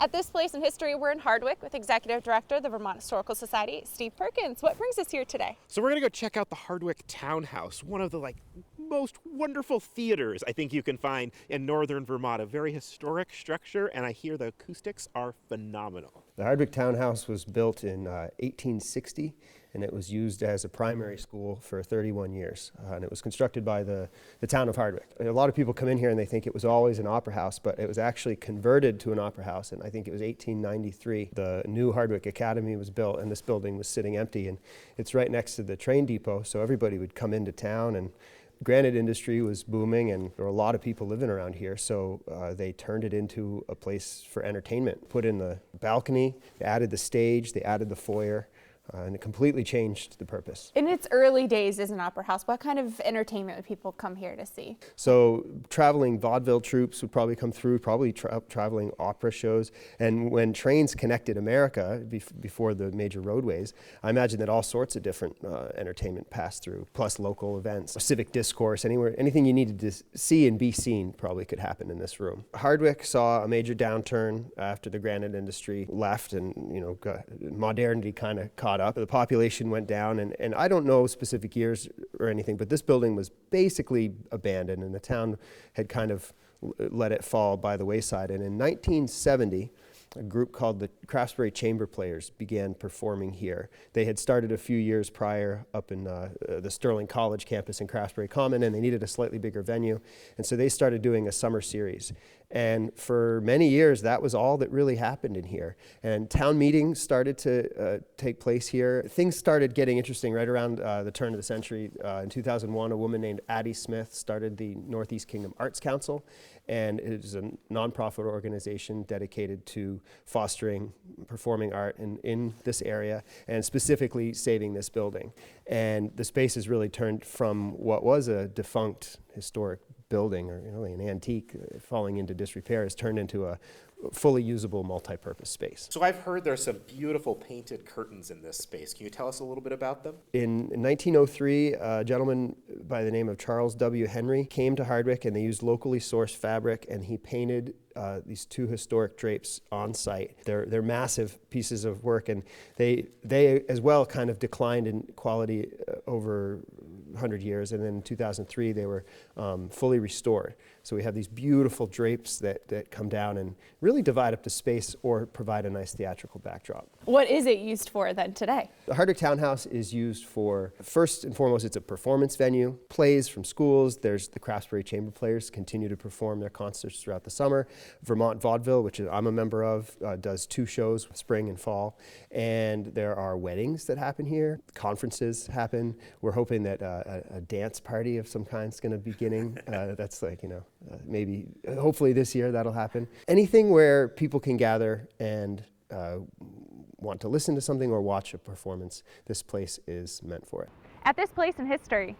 At this place in history, we're in Hardwick with Executive Director of the Vermont Historical Society, Steve Perkins. What brings us here today? So we're gonna go check out the Hardwick Town House, one of the most wonderful theaters I think you can find in northern Vermont. A very historic structure, and I hear the acoustics are phenomenal. The Hardwick Town House was built in 1860, and it was used as a primary school for 31 years. And it was constructed by the town of Hardwick. A lot of people come in here and they think it was always an opera house, but it was actually converted to an opera house, and I think it was 1893. The new Hardwick Academy was built, and this building was sitting empty, and it's right next to the train depot, so everybody would come into town, and granite industry was booming, and there were a lot of people living around here, so they turned it into a place for entertainment. Put in the balcony, they added the stage, they added the foyer, and it completely changed the purpose. In its early days as an opera house, what kind of entertainment would people come here to see? So traveling vaudeville troupes would probably come through, probably traveling opera shows. And when trains connected America before the major roadways, I imagine that all sorts of different entertainment passed through, plus local events, civic discourse, anything you needed to see and be seen probably could happen in this room. Hardwick saw a major downturn after the granite industry left, and modernity kind of caught up. The population went down, and I don't know specific years or anything, but this building was basically abandoned, and the town had kind of let it fall by the wayside. And in 1970, a group called the Craftsbury Chamber Players began performing here. They had started a few years prior up in the Sterling College campus in Craftsbury Common, and they needed a slightly bigger venue, and so they started doing a summer series. And for many years, that was all that really happened in here. And town meetings started to take place here. Things started getting interesting right around the turn of the century. In 2001, a woman named Addie Smith started the Northeast Kingdom Arts Council, and it is a nonprofit organization dedicated to fostering performing art in this area, and specifically saving this building. And the space has really turned from what was a defunct historic building, or really an antique falling into disrepair, has turned into a fully usable multi-purpose space. So I've heard there's some beautiful painted curtains in this space. Can you tell us a little bit about them? In 1903, a gentleman by the name of Charles W. Henry came to Hardwick, and they used locally sourced fabric, and he painted these two historic drapes on site. They're massive pieces of work, and they as well kind of declined in quality over 100 years, and then in 2003 they were fully restored. So we have these beautiful drapes that come down and really divide up the space or provide a nice theatrical backdrop. What is it used for then today? The Hardwick Town House is used for, first and foremost, it's a performance venue. Plays from schools. There's the Craftsbury Chamber Players continue to perform their concerts throughout the summer. Vermont Vaudeville, which I'm a member of, does 2 shows, spring and fall. And there are weddings that happen here. Conferences happen. We're hoping that a dance party of some kind is going to be beginning. That's maybe, hopefully this year that'll happen. Anything where people can gather and want to listen to something or watch a performance, this place is meant for it. At this place in history,